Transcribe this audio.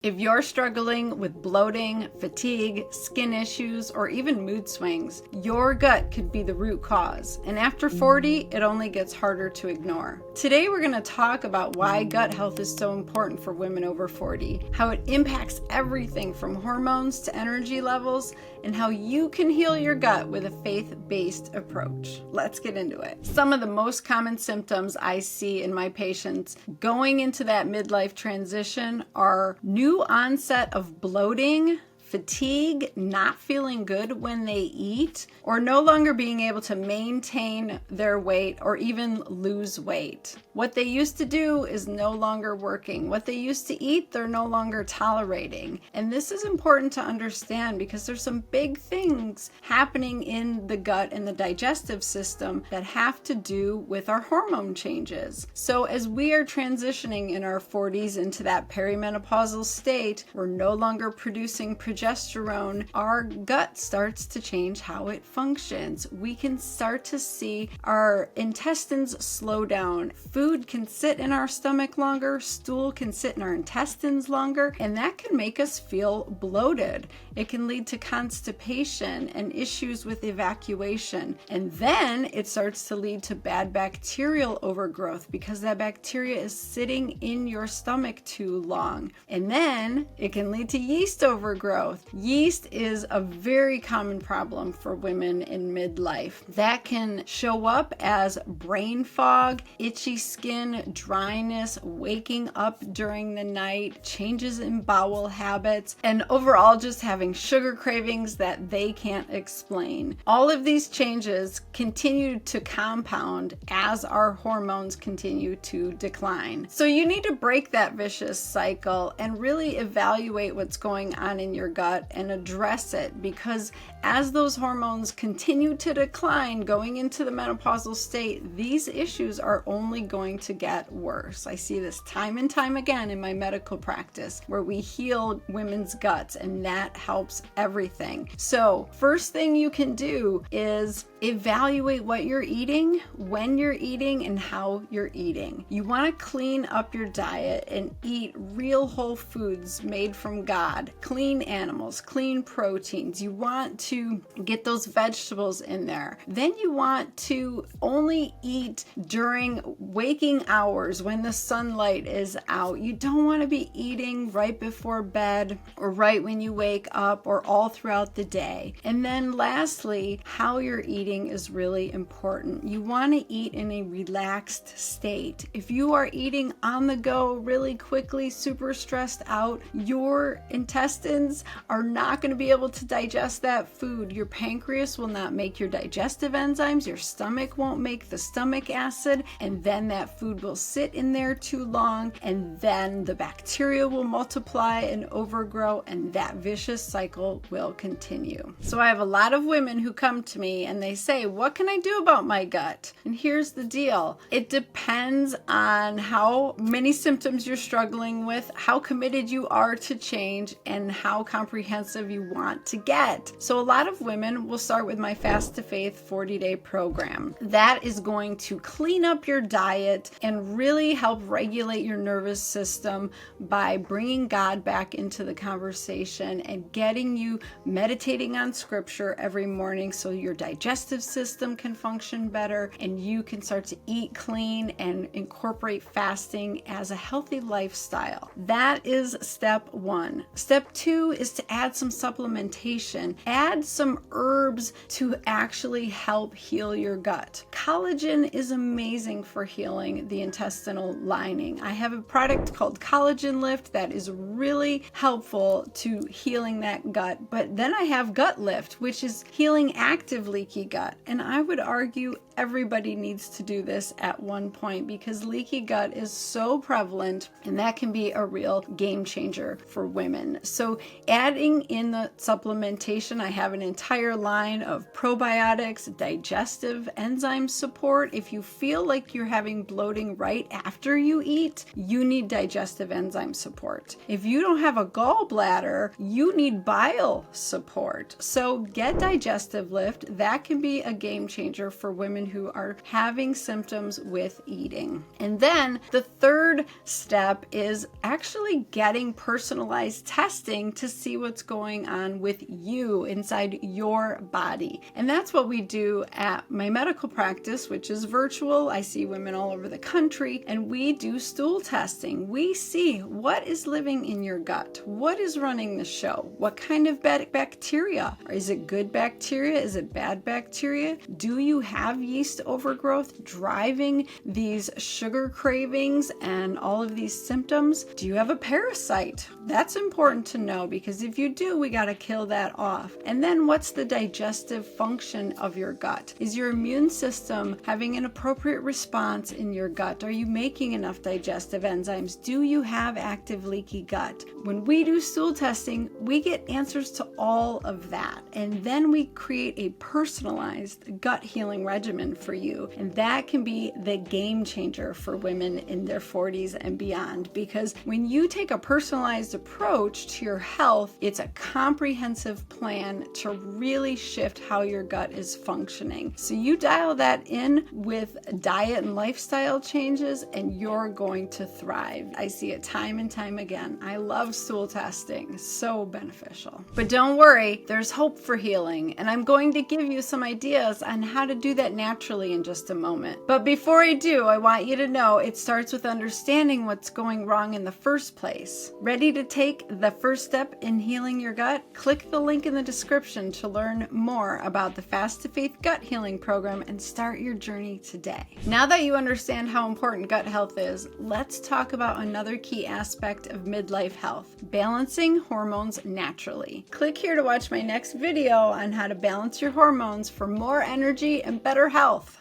If you're struggling with bloating, fatigue, skin issues, or even mood swings, your gut could be the root cause. And after 40, it only gets harder to ignore. Today, we're going to talk about why gut health is so important for women over 40, how it impacts everything from hormones to energy levels, and how you can heal your gut with a faith-based approach. Let's get into it. Some of the most common symptoms I see in my patients going into that midlife transition are new onset of bloating, fatigue, not feeling good when they eat, or no longer being able to maintain their weight or even lose weight. What they used to do is no longer working. What they used to eat, they're no longer tolerating. And this is important to understand because there's some big things happening in the gut and the digestive system that have to do with our hormone changes. So as we are transitioning in our 40s into that perimenopausal state, we're no longer producing progesterone, our gut starts to change how it functions. We can start to see our intestines slow down. Food can sit in our stomach longer, stool can sit in our intestines longer, and that can make us feel bloated. It can lead to constipation and issues with evacuation. And then it starts to lead to bad bacterial overgrowth because that bacteria is sitting in your stomach too long. And then it can lead to yeast overgrowth. Yeast is a very common problem for women in midlife. That can show up as brain fog, itchy skin, dryness, waking up during the night, changes in bowel habits, and overall just having sugar cravings that they can't explain. All of these changes continue to compound as our hormones continue to decline. So you need to break that vicious cycle and really evaluate what's going on in your gut and address it, because as those hormones continue to decline going into the menopausal state, these issues are only going to get worse. I see this time and time again in my medical practice where we heal women's guts, and that helps everything. So first thing you can do is evaluate what you're eating, when you're eating, and how you're eating. You want to clean up your diet and eat real whole foods made from God, clean animals, clean proteins. You want to get those vegetables in there. Then you want to only eat during waking hours when the sunlight is out. You don't want to be eating right before bed or right when you wake up or all throughout the day. And then lastly, how you're eating is really important. You want to eat in a relaxed state. If you are eating on the go really quickly, super stressed out, your intestines are not going to be able to digest that food. Your pancreas will not make your digestive enzymes. Your stomach won't make the stomach acid, and then that food will sit in there too long, and then the bacteria will multiply and overgrow, and that vicious cycle will continue. So I have a lot of women who come to me and they say, what can I do about my gut? And here's the deal. It depends on how many symptoms you're struggling with, how committed you are to change, and how comprehensive you want to get. So a lot of women will start with my Fast to Faith 40-day program. That is going to clean up your diet and really help regulate your nervous system by bringing God back into the conversation and getting you meditating on scripture every morning so your digestive system can function better and you can start to eat clean and incorporate fasting as a healthy lifestyle. That is step one. Step two is to add some supplementation. Add some herbs to actually help heal your gut. Collagen is amazing for healing the intestinal lining. I have a product called Collagen Lift that is really helpful to healing that gut. But then I have Gut Lift, which is healing active leaky gut. And I would argue everybody needs to do this at one point because leaky gut is so prevalent, and that can be a real game changer for women. So adding in the supplementation, I have an entire line of probiotics, digestive enzyme support. If you feel like you're having bloating right after you eat, you need digestive enzyme support. If you don't have a gallbladder, you need bile support. So get Digestive Lift. That can be a game changer for women who are having symptoms with eating. And then the third step is actually getting personalized testing to see what's going on with you inside your body. And that's what we do at my medical practice, which is virtual. I see women all over the country, and we do stool testing. We see what is living in your gut, what is running the show, what kind of bacteria. Is it good bacteria? Is it bad bacteria? Do you have yeast overgrowth driving these sugar cravings and all of these symptoms? Do you have a parasite? That's important to know, because if you do, we got to kill that off. And then what's the digestive function of your gut? Is your immune system having an appropriate response in your gut? Are you making enough digestive enzymes? Do you have active leaky gut? When we do stool testing, we get answers to all of that. And then we create a personalized gut healing regimen for you. And that can be the game changer for women in their 40s and beyond, because when you take a personalized approach to your health, it's a comprehensive plan to really shift how your gut is functioning. So you dial that in with diet and lifestyle changes, and you're going to thrive. I see it time and time again. I love stool testing, so beneficial. But don't worry, there's hope for healing, and I'm going to give you some ideas on how to do that naturally in just a moment. But before I do, I want you to know it starts with understanding what's going wrong in the first place. Ready to take the first step in healing your gut? Click the link in the description to learn more about the Fast to Faith Gut Healing Program and start your journey today. Now that you understand how important gut health is, let's talk about another key aspect of midlife health: balancing hormones naturally. Click here to watch my next video on how to balance your hormones for more energy and better health.